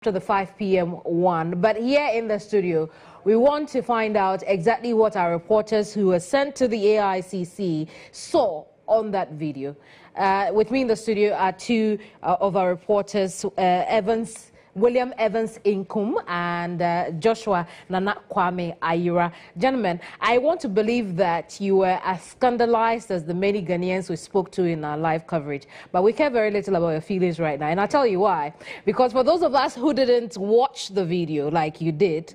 to the 5 p.m. one. But here in the studio, we want to find out exactly what our reporters who were sent to the AICC saw on that video. With me in the studio are two of our reporters, William Evans Inkum and Joshua Nana Kwame Ayira. Gentlemen, I want to believe that you were as scandalized as the many Ghanaians we spoke to in our live coverage. But we care very little about your feelings right now. And I'll tell you why. Because for those of us who didn't watch the video like you did,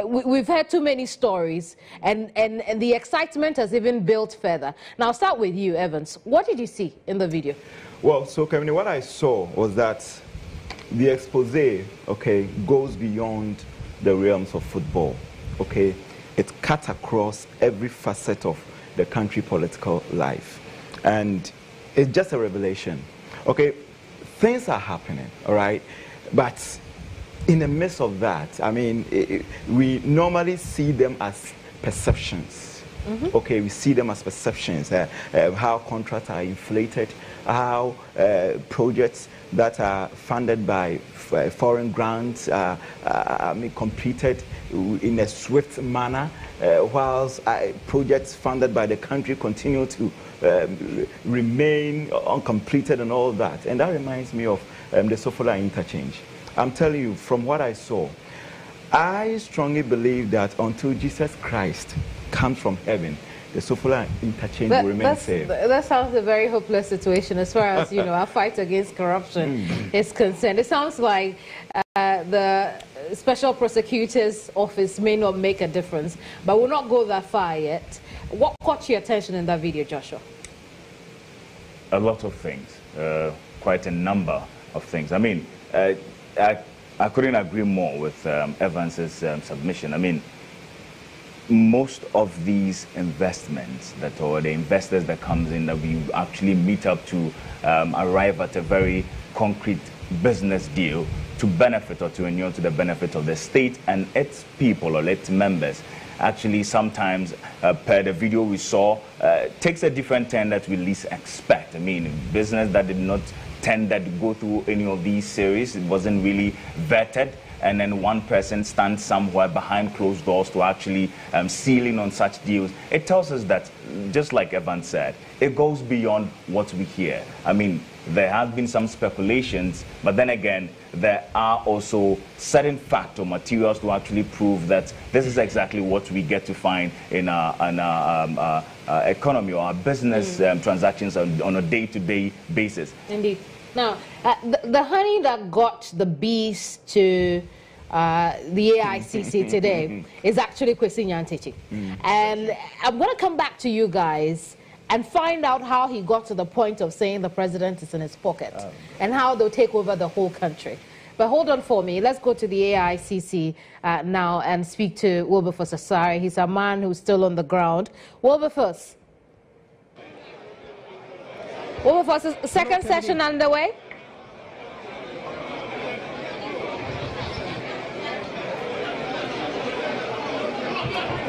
we've heard too many stories, and the excitement has even built further. Now, I'll start with you, Evans. What did you see in the video? Well, so, Kevin, what I saw was that the expose, okay, goes beyond the realms of football, okay? It cuts across every facet of the country political life. And it's just a revelation, okay? Things are happening, all right? But in the midst of that, I mean, we normally see them as perceptions. Okay, we see them as perceptions, how contracts are inflated, how projects that are funded by foreign grants are completed in a swift manner, whilst projects funded by the country continue to remain uncompleted and all that. And that reminds me of the Sofola interchange. I'm telling you, from what I saw, I strongly believe that until Jesus Christ comes from heaven, the Sofola interchange will remain safe. That sounds a very hopeless situation as far as, you know, our fight against corruption is concerned. It sounds like the Special Prosecutor's Office may not make a difference, but we'll not go that far yet. What caught your attention in that video, Joshua? A lot of things, quite a number of things. I mean, I couldn't agree more with Evans's submission. I mean, most of these investments or the investors that comes in, that we actually meet up to arrive at a very concrete business deal to benefit or to inure to the benefit of the state and its people or its members, actually sometimes per the video we saw takes a different turn that we least expect. I mean, business that did not tend to go through any of these series, it wasn't really vetted, and then one person stands somewhere behind closed doors to actually sealing on such deals. It tells us that, just like Evan said, it goes beyond what we hear. I mean, there have been some speculations, but then again, there are also certain facts or materials to actually prove that this is exactly what we get to find in our economy or our business transactions on a day-to-day basis. Indeed. Now, the honey that got the bees to the AICC today is actually Kwesi Nyantakyi. And I'm going to come back to you guys and find out how he got to the point of saying the president is in his pocket and how they'll take over the whole country. But hold on for me. Let's go to the AICC now and speak to Wilberforce Asare. He's a man who's still on the ground. Wilberforce. Wilberforce, second session underway.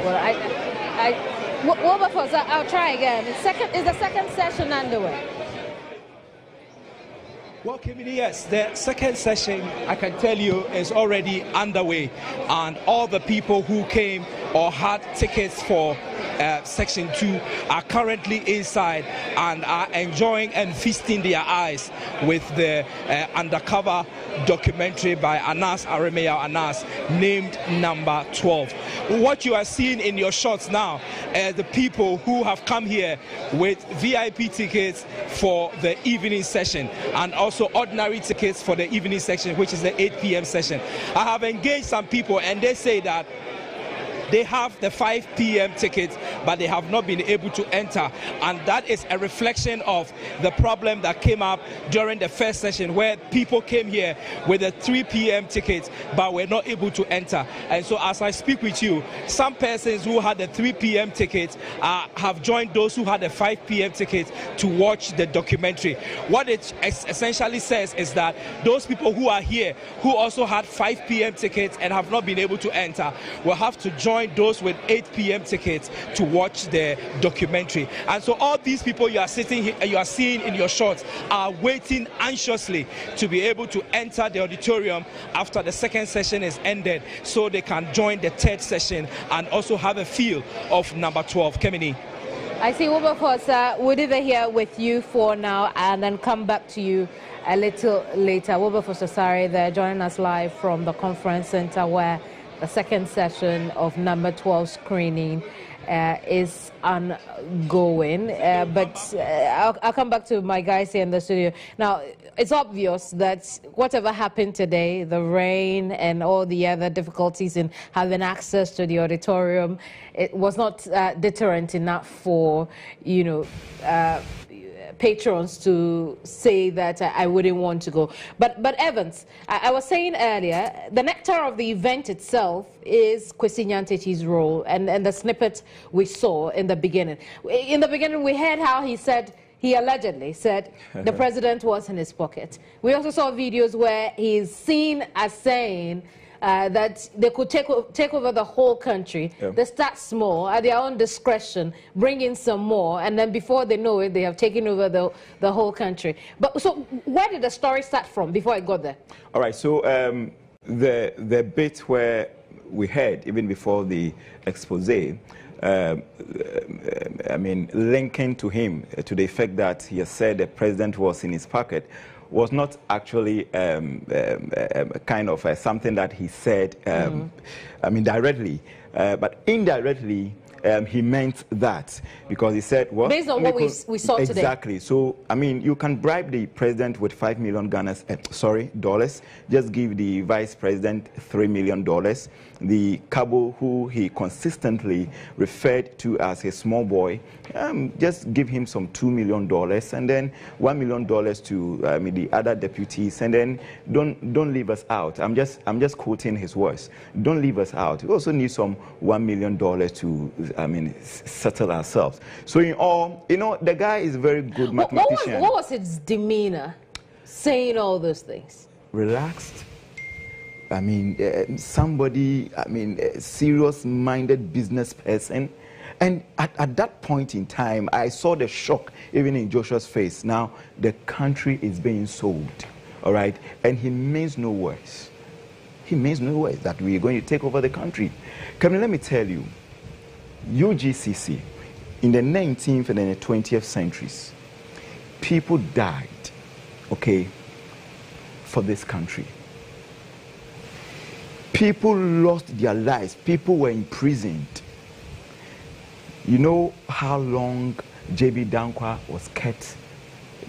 Well, Wilberforce, I'll try again. Is the second session underway? Well, Kevin, yes, the second session, I can tell you, is already underway. And all the people who came or had tickets for Section 2 are currently inside and are enjoying and feasting their eyes with the undercover documentary by Anαs, Anαs, named number 12. What you are seeing in your shots now are the people who have come here with VIP tickets for the evening session and also ordinary tickets for the evening session, which is the 8 p.m. session. I have engaged some people and they say that they have the 5 p.m. tickets, but they have not been able to enter. And that is a reflection of the problem that came up during the first session, where people came here with the 3 p.m. tickets, but were not able to enter. And so as I speak with you, some persons who had the 3 p.m. tickets have joined those who had the 5 p.m. tickets to watch the documentary. What it essentially says is that those people who are here, who also had 5 p.m. tickets and have not been able to enter, will have to join join those with 8 p.m. tickets to watch the documentary. And so all these people you are sitting here, you are seeing in your shots are waiting anxiously to be able to enter the auditorium after the second session is ended, so they can join the third session and also have a feel of number 12. Kemini. I see Wilberforce, we'll leave it here with you for now and then come back to you a little later. Wilberforce Osare there joining us live from the conference center where the second session of number 12 screening is ongoing. But I'll come back to my guys here in the studio. Now, it's obvious that whatever happened today, the rain and all the other difficulties in having access to the auditorium, it was not deterrent enough for, you know, patrons to say that I wouldn't want to go. But Evans, I was saying earlier, the nectar of the event itself is Kwesi Nyantakyi's role and the snippet we saw in the beginning. In the beginning, we heard how he allegedly said the president was in his pocket. We also saw videos where he's seen as saying that they could take over the whole country. Yeah. They start small at their own discretion, bring in some more, and then before they know it, they have taken over the whole country. But so, where did the story start from before I got there? All right. So the bit where we heard even before the expose, I mean, linking to him to the effect that he has said the president was in his pocket, was not actually kind of something that he said, I mean, directly, but indirectly, he meant that because he said, well, based on what we saw today. Exactly. So, I mean, you can bribe the president with $5 million dollars. Just give the vice president $3 million. The cabo who he consistently referred to as a small boy, just give him some $2 million and then $1 million to the other deputies, and then don't leave us out. I'm just quoting his words. Don't leave us out. We also need some $1 million to settle ourselves. So in all, you know, the guy is a very good mathematician. What was his demeanor saying all those things? Relaxed. I mean, somebody, a serious-minded business person. And at that point in time, I saw the shock even in Joshua's face. Now, the country is being sold, all right? And he means no words. He means no words that we are going to take over the country. Come on, let me tell you, UGCC, in the 19th and the 20th centuries, people died, okay, for this country. People lost their lives. People were imprisoned. You know how long J.B. Dankwa was kept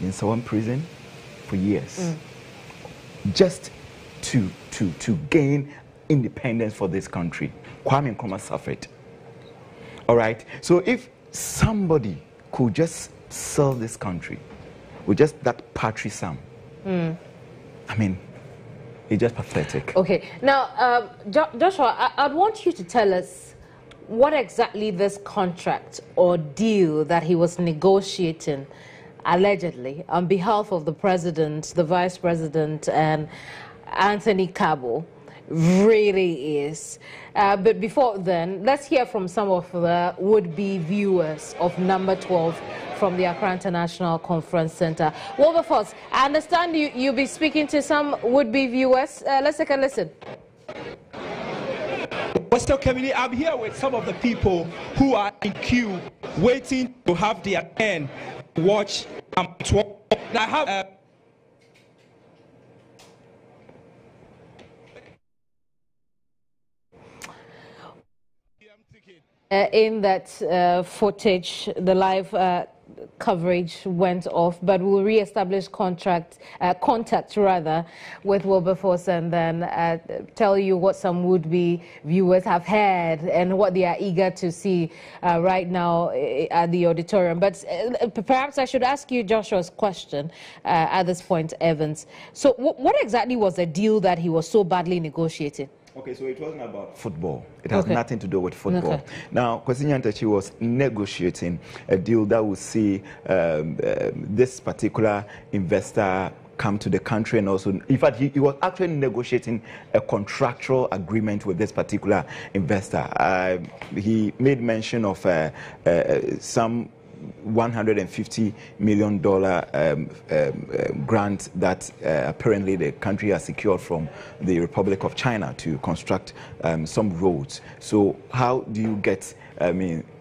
in Sawam prison? For years. Just to gain independence for this country. Kwame Nkrumah suffered. All right? So if somebody could just sell this country with just that paltry sum, I mean, it's just pathetic. Okay. Now, Joshua, I'd want you to tell us what exactly this contract or deal that he was negotiating, allegedly, on behalf of the president, the vice president, and Anthony Cabo, really is. But before then, let's hear from some of the would-be viewers of number 12 from the Accra International Conference Center. Wilberforce, I understand you'll be speaking to some would-be viewers. Let's take a listen. Western community, I'm here with some of the people who are in queue waiting to have their turn to watch number 12. Now, I have in that footage, the live coverage went off, but we'll re-establish contact with Wilberforce and then tell you what some would-be viewers have heard and what they are eager to see right now at the auditorium. But perhaps I should ask you Joshua's question at this point, Evans. So what exactly was the deal that he was so badly negotiating? Okay, so it wasn't about football. It has nothing to do with football. Okay. Now, Kwesi Nyantakyi was negotiating a deal that would see this particular investor come to the country, and also, in fact, he was actually negotiating a contractual agreement with this particular investor. He made mention of some $150 million grant that apparently the country has secured from the Republic of China to construct some roads. So how do you get,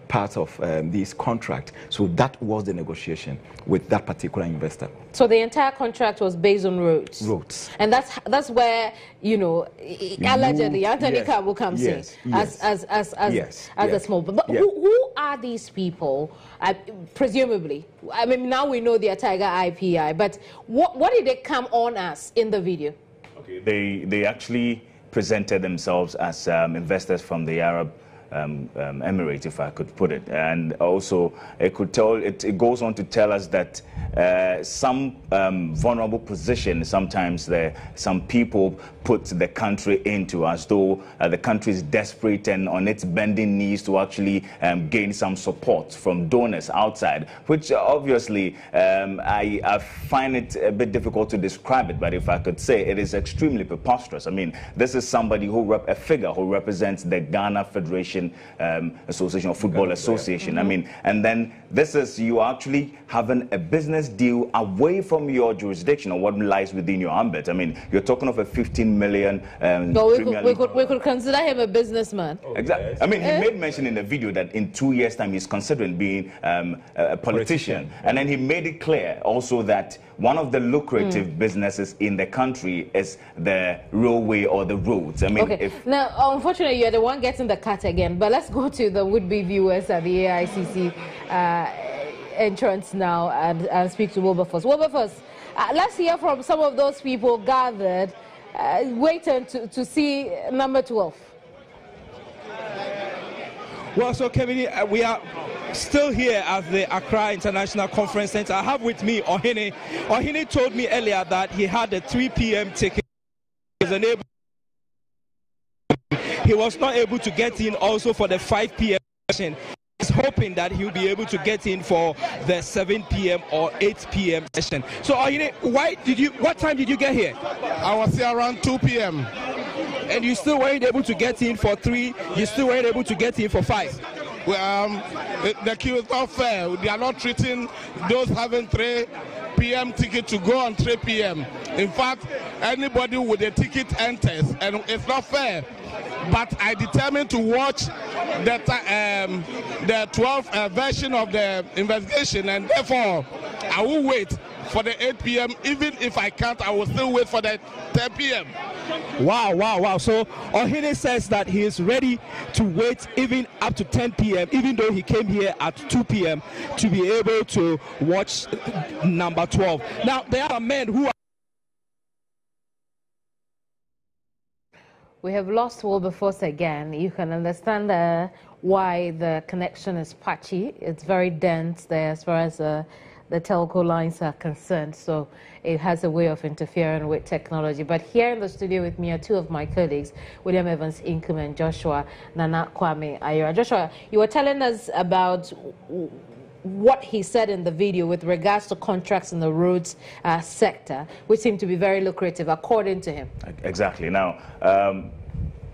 part of this contract? So that was the negotiation with that particular investor. So the entire contract was based on roads. Roads. And that's where, allegedly Anthony Kabu comes in as a small. But who are these people? Presumably, now we know they are Tiger IPI, but what did they come on as in the video? Okay, they actually presented themselves as investors from the Arab Emirate, if I could put it, and also it goes on to tell us that some vulnerable position sometimes some people put the country into, as though the country is desperate and on its bending knees to actually gain some support from donors outside, which obviously I find it a bit difficult to describe it, but if I could say, it is extremely preposterous. This is somebody a figure who represents the Ghana Federation Association of Football Association. And then this is you actually having a business deal away from your jurisdiction or what lies within your ambit. You're talking of a 15 million. We could consider him a businessman. Exactly. He made mention in the video that in 2 years' time he's considering being a politician, and then he made it clear also that one of the lucrative businesses in the country is the railway or the roads. Now, unfortunately, you're the one getting the cut again, but let's go to the would-be viewers at the AICC entrance now and speak to Wilberforce. Wilberforce, let's hear from some of those people gathered, waiting to see number 12. Well, so Kevin, we are still here at the Accra International Conference Center. I have with me Ohene. Ohene told me earlier that he had a 3 p.m. ticket. He was not able to get in also for the 5 p.m. session. He's hoping that he'll be able to get in for the 7 p.m. or 8 p.m. session. So, Ohene, what time did you get here? I was here around 2 p.m. And you still weren't able to get in for 3, you still weren't able to get in for 5? Well, the queue is not fair. They are not treating those having 3 p.m. ticket to go on 3 p.m. In fact, anybody with a ticket enters, and it's not fair. But I determined to watch the 12th version of the investigation, and therefore I will wait for the 8 p.m. Even if I can't, I will still wait for the 10 p.m. Wow. So Ohene says that he is ready to wait even up to 10 p.m., even though he came here at 2 p.m. to be able to watch number 12. Now, there are men who are... We have lost Wilberforce again. You can understand why the connection is patchy. It's very dense there as far as the telco lines are concerned, so it has a way of interfering with technology. But here in the studio with me are two of my colleagues, William Evans Inkum and Joshua Nana Kwame Ayora. Joshua, you were telling us about what he said in the video with regards to contracts in the roads sector, which seem to be very lucrative, according to him. Exactly. Now,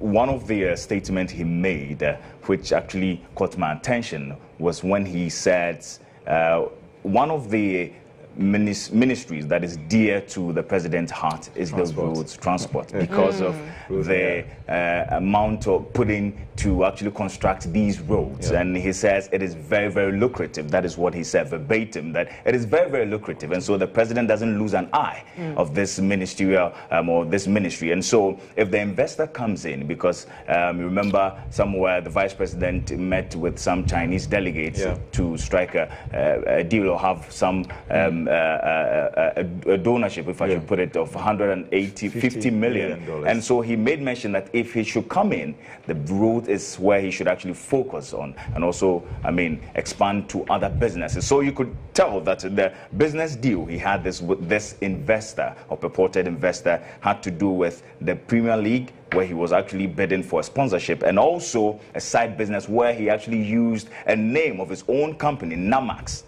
one of the statements he made, which actually caught my attention, was when he said one of the ministries that is dear to the president's heart is the roads transport, because of the amount of putting to actually construct these roads. And he says it is very, very lucrative. That is what he said verbatim, that it is very, very lucrative. And so the president doesn't lose an eye of this ministerial or this ministry. And so if the investor comes in, because you remember somewhere the vice president met with some Chinese delegates to strike a deal or have some a donorship, if I should put it, of $50 million. And so he made mention that if he should come in, the road is where he should actually focus on, and also, expand to other businesses. So you could tell that the business deal he had with this investor or purported investor had to do with the Premier League, where he was actually bidding for a sponsorship, and also a side business where he actually used a name of his own company, Namax.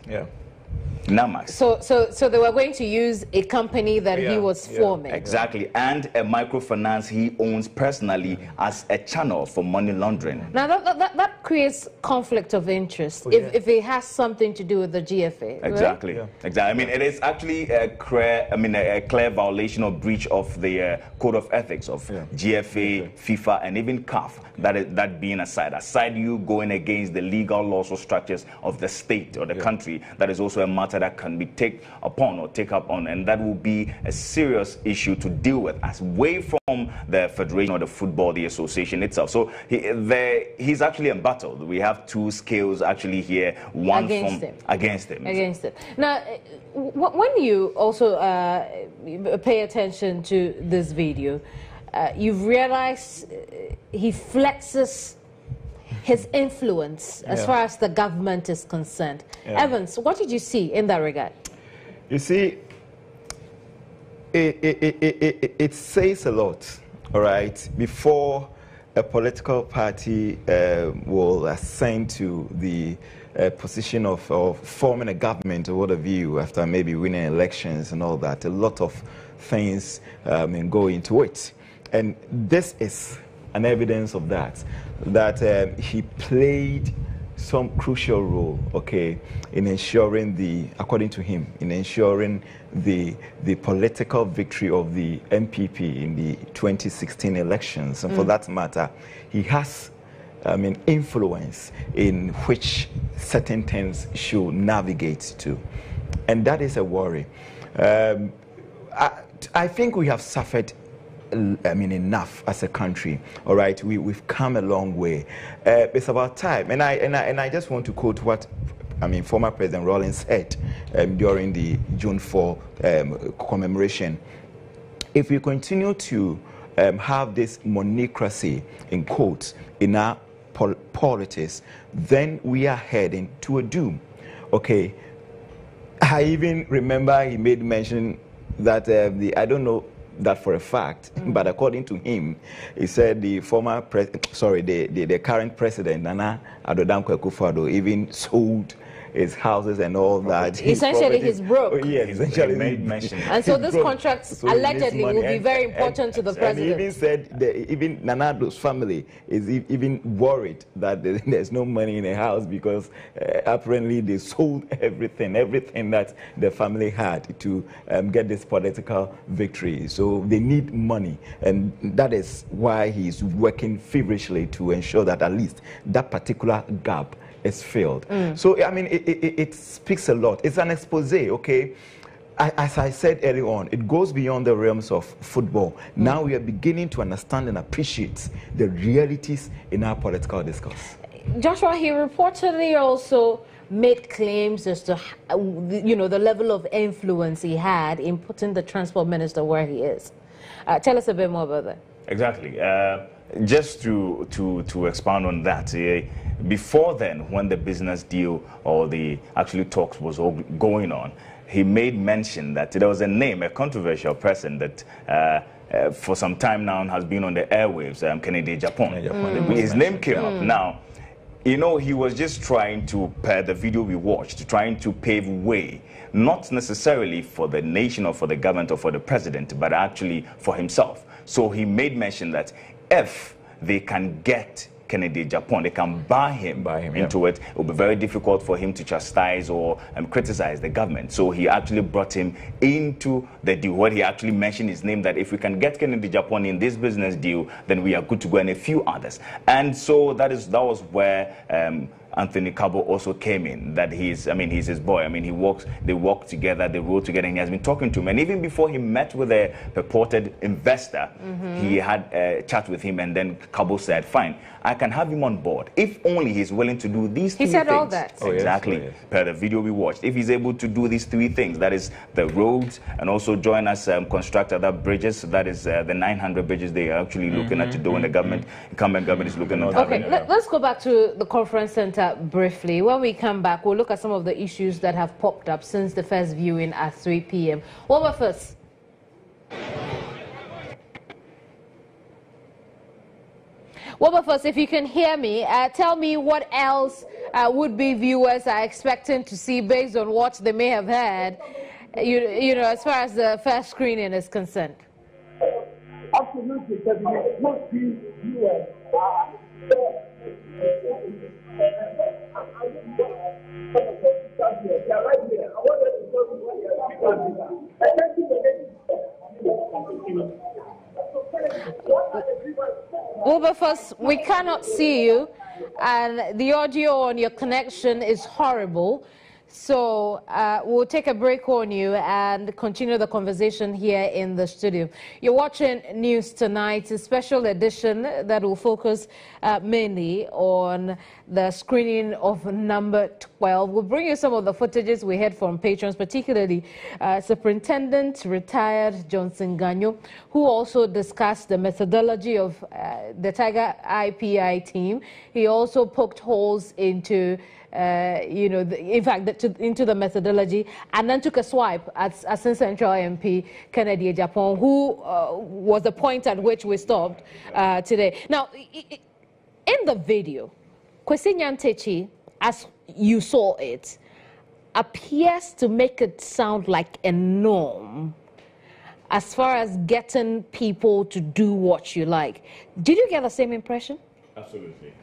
Namax. So they were going to use a company that he was forming. Exactly, and a microfinance he owns personally as a channel for money laundering. Now that creates conflict of interest if it has something to do with the GFA. Exactly, right? Exactly. I mean, it is actually a clear violation or breach of the code of ethics of GFA, FIFA, and even CAF. That being aside you going against the legal laws or structures of the state or the country, that is also a matter that can be take up on, and that will be a serious issue to deal with, as away from the federation or the football, the association itself. So he's actually embattled. We have two scales actually here, one against him. Now, when you also pay attention to this video, you've realized he flexes his influence as far as the government is concerned. Evans, what did you see in that regard? You see, it says a lot, all right, before a political party will ascend to the position of forming a government or what have you, after maybe winning elections and all that. A lot of things go into it. And this is an evidence of that he played some crucial role, in ensuring according to him, in ensuring the political victory of the MPP in the 2016 elections. And for that matter, he has, influence in which certain things should navigate to. And that is a worry. I think we have suffered enough as a country. All right, we've come a long way. It's about time, and I just want to quote what former President Rawlings said during the June 4 commemoration. If we continue to have this monocracy in quotes in our politics, then we are heading to a doom. Okay, I even remember he made mention that I don't know that for a fact, but according to him, he said the current president, Nana Addo Akufo-Addo, even sold his houses and all that. Essentially, he's broke. Oh, yeah, essentially made mention. And so this contract allegedly will be very important to the president. And he even said that even Nana Addo's family is even worried that there's no money in the house because apparently they sold everything that the family had to get this political victory. So they need money, and that is why he's working feverishly to ensure that at least that particular gap is filled. So, it speaks a lot. It's an expose, okay? As I said earlier on, it goes beyond the realms of football. Now we are beginning to understand and appreciate the realities in our political discourse. Joshua, he reportedly also made claims as to, the level of influence he had in putting the transport minister where he is. Tell us a bit more about that. Exactly. Just to expound on that, before then, when the business deal or the actually talks was all going on, he made mention that there was a controversial person that for some time now has been on the airwaves, Kennedy Japan. His name came up. Now, he was just trying to, per the video we watched, trying to pave way, not necessarily for the nation or for the government or for the president, but actually for himself. So he made mention that if they can get Kennedy Japan, they can buy him into it. It will be very difficult for him to chastise or criticize the government. So he actually brought him into the deal. What he actually mentioned his name, that if we can get Kennedy Japan in this business deal, then we are good to go, and a few others. And so that was where Anthony Cabo also came in, that he's his boy. They work together, they roll together, and he has been talking to him. And even before he met with a purported investor, he had a chat with him, and then Cabo said, fine, I can have him on board if only he's willing to do these three things. He said all that. Exactly. Yes. Per the video we watched. If he's able to do these three things, that is the roads, and also join us construct other bridges, that is the 900 bridges they are actually looking at to do, and the incumbent government is looking at. Okay, let's go back to the conference center briefly. When we come back, we'll look at some of the issues that have popped up since the first viewing at 3 p.m. What about first? Well, but first, if you can hear me, tell me what else would-be viewers are expecting to see based on what they may have heard, you know, as far as the first screening is concerned? Absolutely, because would-be viewers are Wilberforce, we cannot see you, and the audio on your connection is horrible. So we'll take a break on you and continue the conversation here in the studio. You're watching News Tonight, a special edition that will focus mainly on the screening of number 12. We'll bring you some of the footages we had from patrons, particularly Superintendent retired Johnson Ganyo, who also discussed the methodology of the Tiger IPI team. He also poked holes into you know, in fact, into the methodology, and then took a swipe at Assistant Central MP Kennedy Japan, who was the point at which we stopped today. Now, in the video, Kwesi Nyantakyi, as you saw it, appears to make it sound like a norm as far as getting people to do what you like. Did you get the same impression? Absolutely.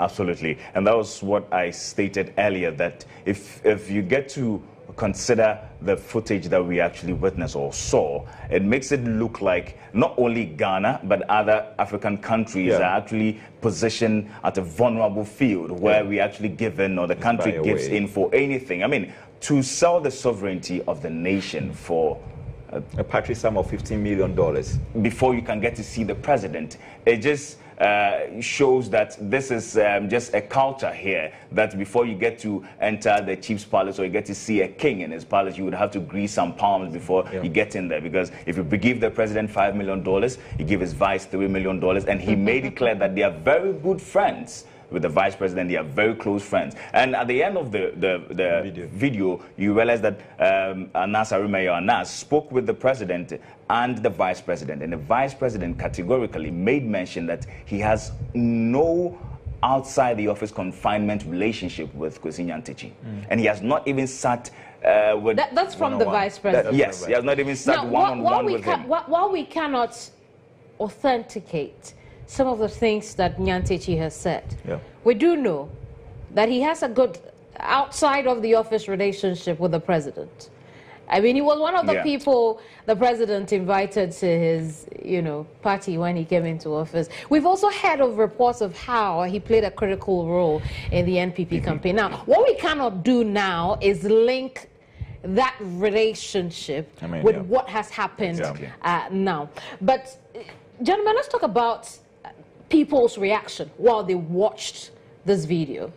Absolutely. And that was what I stated earlier, that if you get to consider the footage that we actually witnessed or saw, it makes it look like not only Ghana, but other African countries are actually positioned at a vulnerable field where we actually give in, or the country gives in for anything. I mean, to sell the sovereignty of the nation for a paltry sum of $15 million before you can get to see the president, it just shows that this is just a culture here, that before you get to enter the chief's palace or you get to see a king in his palace, you would have to grease some palms before you get in there. Because if you give the president $5 million, you give his vice $3 million, and he made it clear that they are very good friends with the vice president. They are very close friends. And at the end of the video, you realize that Anas spoke with the president and the vice president. And the vice president categorically made mention that he has no outside the office confinement relationship with Kwesi Nyantakyi. And he has not even sat with... That's from the vice president. Yes, he has not even sat one-on-one with him. While we cannot authenticate some of the things that Nyantakyi has said, we do know that he has a good outside of the office relationship with the president. I mean, he was one of the people the president invited to his, you know, party when he came into office. We've also heard of reports of how he played a critical role in the NPP campaign. Now, what we cannot do now is link that relationship with what has happened now. But, gentlemen, let's talk about people's reaction while they watched this video,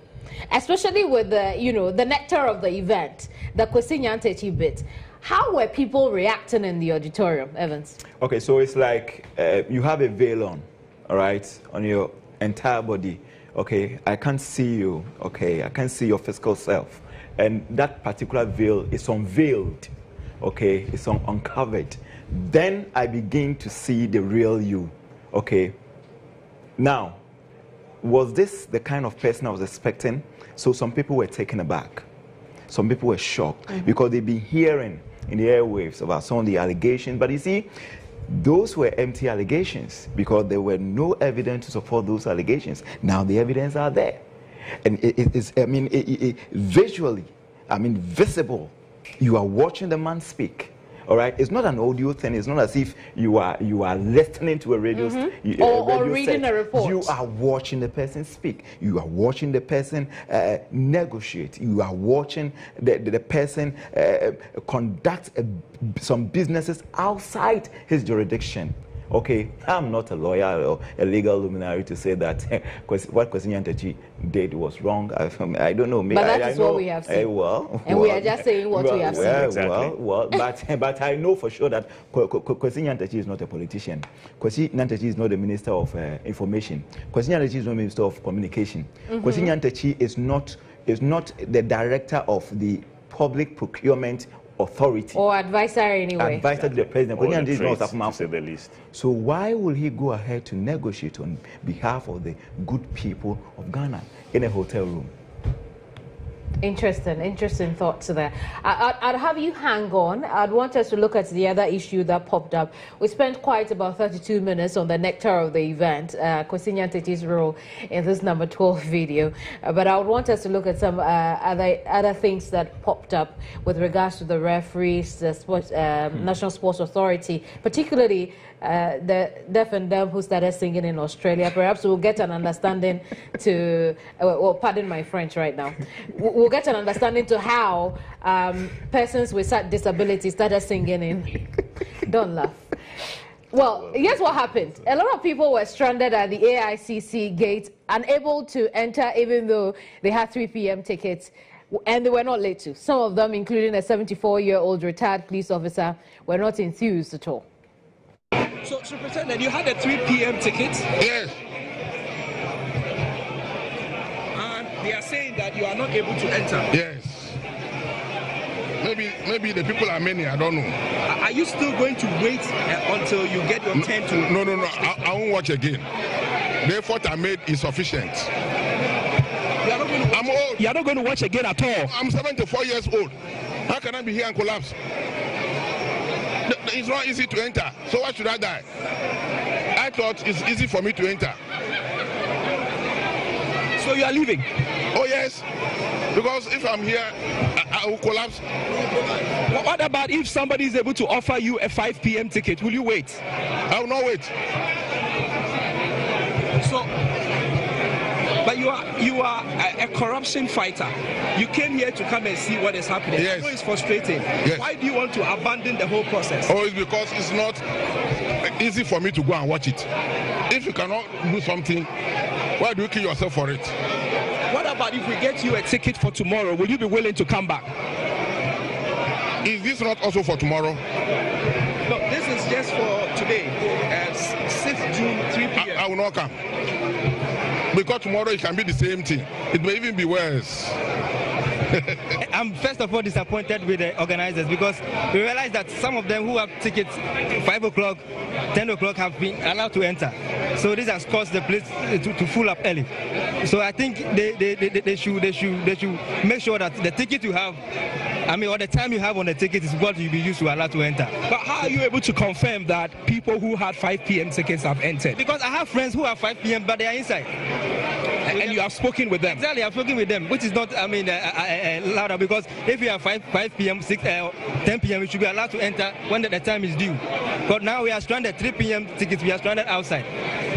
especially with the, you know, the nectar of the event, the Kwesi Nyantakyi bit. How were people reacting in the auditorium, Evans? Okay, so it's like you have a veil on, all right, on your entire body. Okay, I can't see you. Okay, I can't see your physical self, and that particular veil is unveiled. Okay, it's uncovered. Then I begin to see the real you. Okay. Now, was this the kind of person I was expecting? So some people were taken aback. Some people were shocked because they've been hearing in the airwaves about some of the allegations. But you see, those were empty allegations because there were no evidence to support those allegations. Now the evidence are there. And it is, I mean, visually, I mean, visible. You are watching the man speak. All right, it's not an audio thing. It's not as if you are listening to a radio or reading a report. You are watching the person speak. You are watching the person negotiate. You are watching the person conduct some businesses outside his jurisdiction. Okay, I'm not a lawyer or a legal luminary to say that what Kwesi Nyantakyi did was wrong. I don't know. But that is what we have seen. We are just saying what we have seen. Exactly. But I know for sure that Kwesi Nyantakyi is not a politician. Kwesi Nyantakyi is not the Minister of Information. Kwesi Nyantakyi is not the Minister of Communication. Kwesi Nyantakyi is not the Director of the Public Procurement Authority or advisor anyway. Advisor to the president. To say the least. So why will he go ahead to negotiate on behalf of the good people of Ghana in a hotel room? Interesting thoughts there. I'd have you hang on. I'd want us to look at the other issue that popped up. We spent quite about 32 minutes on the nectar of the event, Kwesi Nyantete's role in this number 12 video. But I would want us to look at some other things that popped up with regards to the referees, the sports, National Sports Authority, particularly the deaf and dumb who started singing in Australia. Perhaps we'll get an understanding to, well, pardon my French right now. We'll get an understanding to how persons with such disabilities started singing in. Don't laugh. Well, here's what happened. A lot of people were stranded at the AICC gate, unable to enter even though they had 3 p.m. tickets, and they were not late to. Some of them, including a 74-year-old retired police officer, were not enthused at all. So, Superintendent, you had a 3 p.m. ticket? Yes. And they are saying that you are not able to enter? Yes. Maybe the people are many, I don't know. Are you still going to wait until you get your turn to... No. I won't watch again. The effort I made is sufficient. I'm old. You are not going to watch again at all? I'm 74 years old. How can I be here and collapse? It's not easy to enter. So why should I die? I thought it's easy for me to enter. So you are leaving? Oh yes. Because if I'm here, I will collapse. What about if somebody is able to offer you a 5 p.m. ticket? Will you wait? I will not wait. So, but you are a corruption fighter. You came here to come and see what is happening. Yes. I know it's frustrating. Yes. Why do you want to abandon the whole process? Oh, it's because it's not easy for me to go and watch it. If you cannot do something, why do you kill yourself for it? What about if we get you a ticket for tomorrow? Will you be willing to come back? Is this not also for tomorrow? No, this is just for today, 6th June, 3 p.m. I will not come. Because tomorrow it can be the same thing. It may even be worse. I'm first of all disappointed with the organizers because we realize that some of them who have tickets 5 o'clock, 10 o'clock have been allowed to enter. So this has caused the place to full up early. So I think they should make sure that the ticket you have, or the time you have on the ticket is what you'll be used to allow to enter. But how are you able to confirm that people who had 5 p.m. tickets have entered? Because I have friends who have 5 p.m. but they are inside. And you have spoken with them? Exactly, I've spoken with them, which is not, louder, because if you have 5 p.m., 10 p.m., you should be allowed to enter when the time is due. But now we are stranded 3 p.m. tickets, we are stranded outside.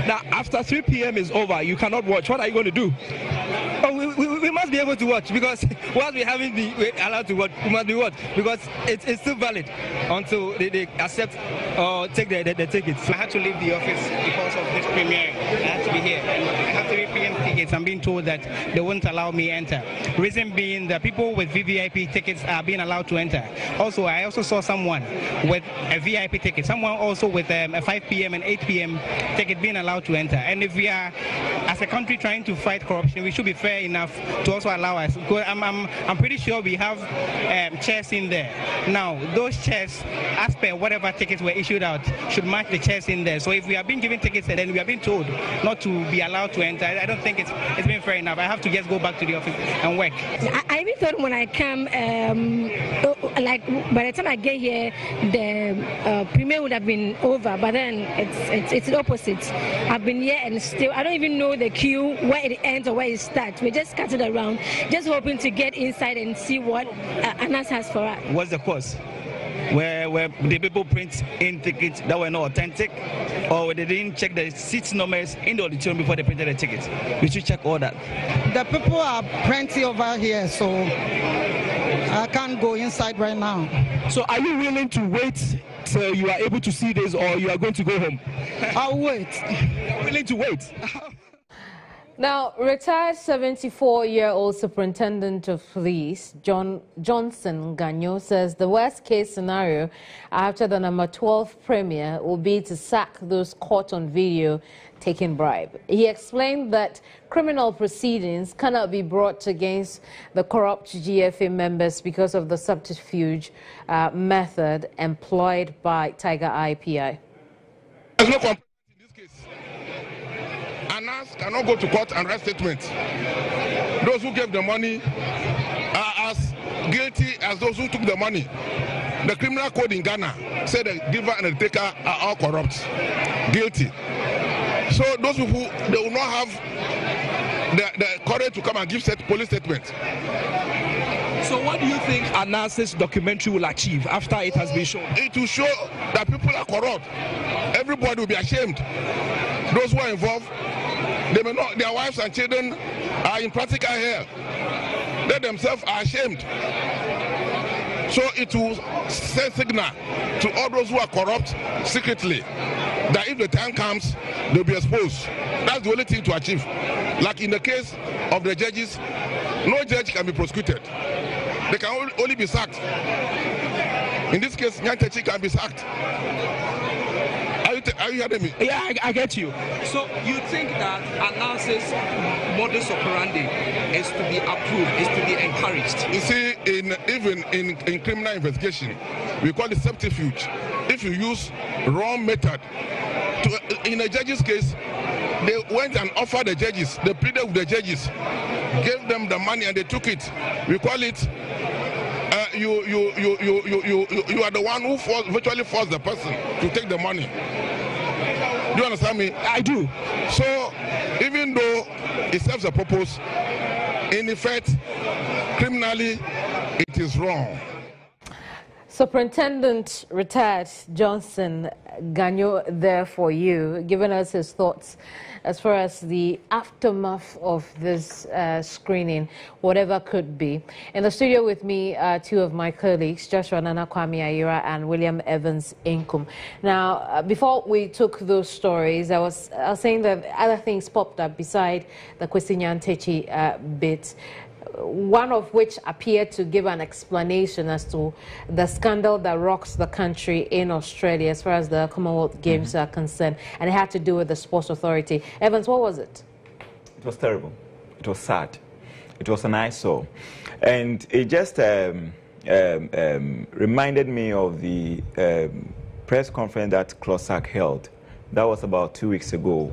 Now, after 3 p.m. is over, you cannot watch. What are you going to do? Oh, we must be able to watch because whilst we haven't been allowed to watch, we must be watched because it's still valid until they accept or take the tickets. So I had to leave the office because of this premiere. I had to be here. And I have 3 p.m. tickets. I'm being told that they won't allow me enter. Reason being that people with VVIP tickets are being allowed to enter. Also, I also saw someone with a VIP ticket, someone also with a 5 p.m. and 8 p.m. ticket being allowed to enter. And if we are, as a country, trying to fight corruption, we should be fair enough to also allow us. I'm pretty sure we have chairs in there. Now, those chairs, as per whatever tickets were issued out, should match the chairs in there. So if we are being given tickets and then we are being told not to be allowed to enter, I don't think it's been fair enough. I have to just go back to the office and work. I even thought when I come, like by the time I get here, the premiere would have been over. But then it's the opposite. I've been here and still I don't even know the queue, where it ends or where it starts. We're just scattered around, just hoping to get inside and see what Anαs has for us. What's the cause? Where the people print in tickets that were not authentic, or they didn't check the seat numbers in the auditorium before they printed the tickets. We should check all that. The people are plenty over here, so I can't go inside right now. So are you willing to wait till you are able to see this, or you are going to go home? I'll wait. You're willing to wait? Now, retired 74-year-old Superintendent of Police Johnson Ganyo says the worst-case scenario after the number 12 premiere will be to sack those caught on video taking bribe. He explained that criminal proceedings cannot be brought against the corrupt GFA members because of the subterfuge method employed by Tiger IPI. There's no complaint in this case. Anαs cannot go to court and write statements. Those who gave the money as guilty as those who took the money. The criminal code in Ghana said the giver and the taker are all corrupt, guilty. So those people, they will not have the courage to come and give police statements. So what do you think Anas's documentary will achieve after it has been shown? It will show that people are corrupt. Everybody will be ashamed. Those who are involved, they may not, their wives and children are in practical hell. They themselves are ashamed. So it will send signal to all those who are corrupt secretly that if the time comes, they'll be exposed. That's the only thing to achieve. Like in the case of the judges, no judge can be prosecuted. They can only be sacked. In this case, Nyantechi can be sacked. Are you hearing me? Yeah, I get you. So you think that Anas's modus operandi is to be approved, is to be encouraged? You see, even in criminal investigation, we call it subterfuge. If you use wrong method, in a judge's case, they went and offered the judges, they pleaded with the judges, gave them the money and they took it. We call it you are the one who virtually forced the person to take the money. Do you understand me? I do. So even though it serves a purpose, in effect, criminally, it is wrong. Superintendent retired Johnson Ganyo there for you, giving us his thoughts as far as the aftermath of this screening, whatever could be. In the studio with me are two of my colleagues, Joshua Nana Kwame Ayira and William Evans Inkum. Now, before we took those stories, I was saying that other things popped up beside the Kwesi Nyantechi bit, one of which appeared to give an explanation as to the scandal that rocks the country in Australia as far as the Commonwealth Games are concerned, and it had to do with the Sports Authority. Evans, what was it? It was terrible. It was sad. It was an eyesore. And it just reminded me of the press conference that Closak held. That was about 2 weeks ago.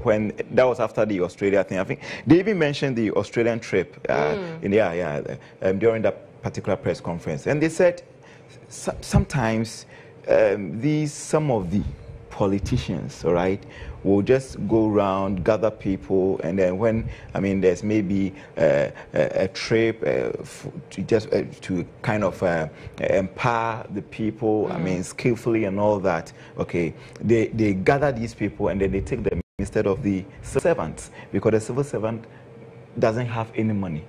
That was after the Australia thing. I think they even mentioned the Australian trip during that particular press conference. And they said sometimes some of the politicians, all right, will just go around, gather people, and then when, there's maybe a trip to kind of empower the people, skillfully and all that, okay, they gather these people and then they take them instead of the civil servants, because the civil servant doesn't have any money,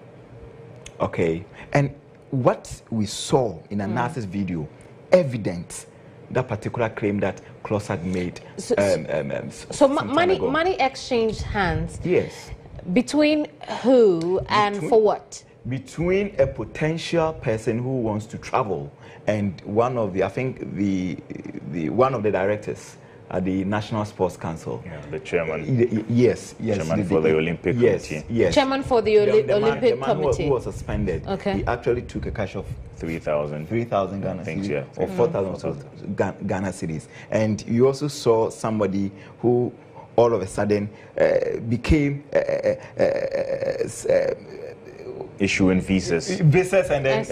okay? And what we saw in Anas's video, evident that particular claim that Closak made. So money exchanged hands. Yes. Between who and for what? Between a potential person who wants to travel and one of the, I think the one of the directors at the National Sports Council. Yeah, the chairman. Yes. Chairman for the Olympic Committee. Yes. Chairman for the Olympic Committee. Who was suspended. Okay. He actually took a cash of 3,000 Ghana cedis, yeah. or 4,000 Ghana cedis. And you also saw somebody who all of a sudden became issuing visas. Visas and then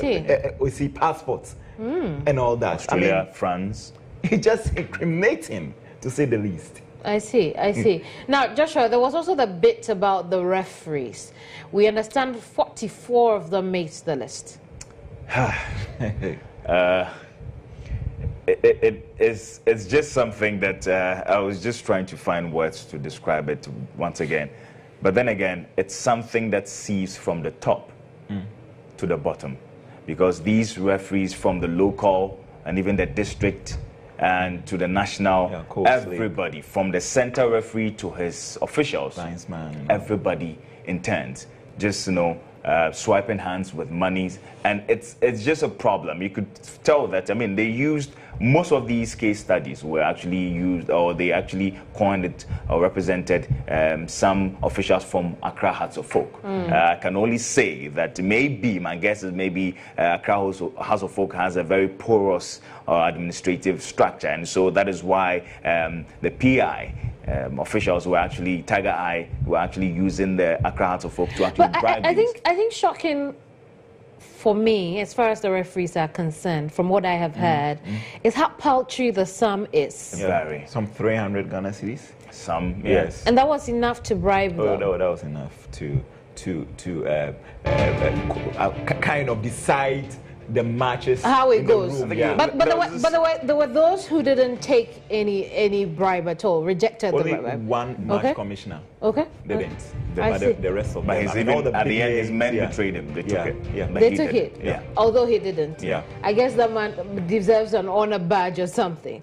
we see passports and all that. Australia, France. It just incriminates him, to say the least. I see. Now, Joshua, there was also the bit about the referees. We understand 44 of them made the list. It's just something that I was just trying to find words to describe it once again. But then again, it's something that sees from the top to the bottom. Because these referees from the local and even the district and to the national, everybody, from the center referee to his officials, everybody intends, just, swiping hands with monies. And it's just a problem. You could tell that, they used, most of these case studies were actually used, or they actually coined it or represented some officials from Accra Hearts of Folk. I can only say that maybe, my guess is maybe Accra House of Folk has a very porous administrative structure, and so that is why the PI officials were actually, Tiger Eye, were actually using the Accra Hearts of Folk to actually bribe I think shocking for me, as far as the referees are concerned, from what I have heard, is how paltry the sum is. Very. Some 300 Ghana cedis. Some, yes. And that was enough to bribe them. Oh, that was enough to kind of decide the matches, how it goes. Yeah. But there were those who didn't take any bribe at all, rejected only the bribe. one match commissioner. Okay. Didn't. The rest of but them. he's even, at the end, his men betrayed him. They took it. Yeah. But they took it. Yeah. Although he didn't. Yeah. I guess that man deserves an honor badge or something.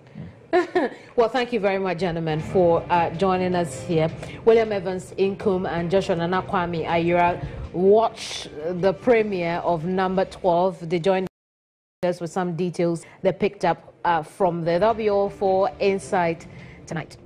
Well, thank you very much, gentlemen, for joining us here. William Evans Inkum and Joshua Nana Kwame Ayura watch the premiere of number 12. They joined us with some details they picked up from there. That'll be all for Insight tonight.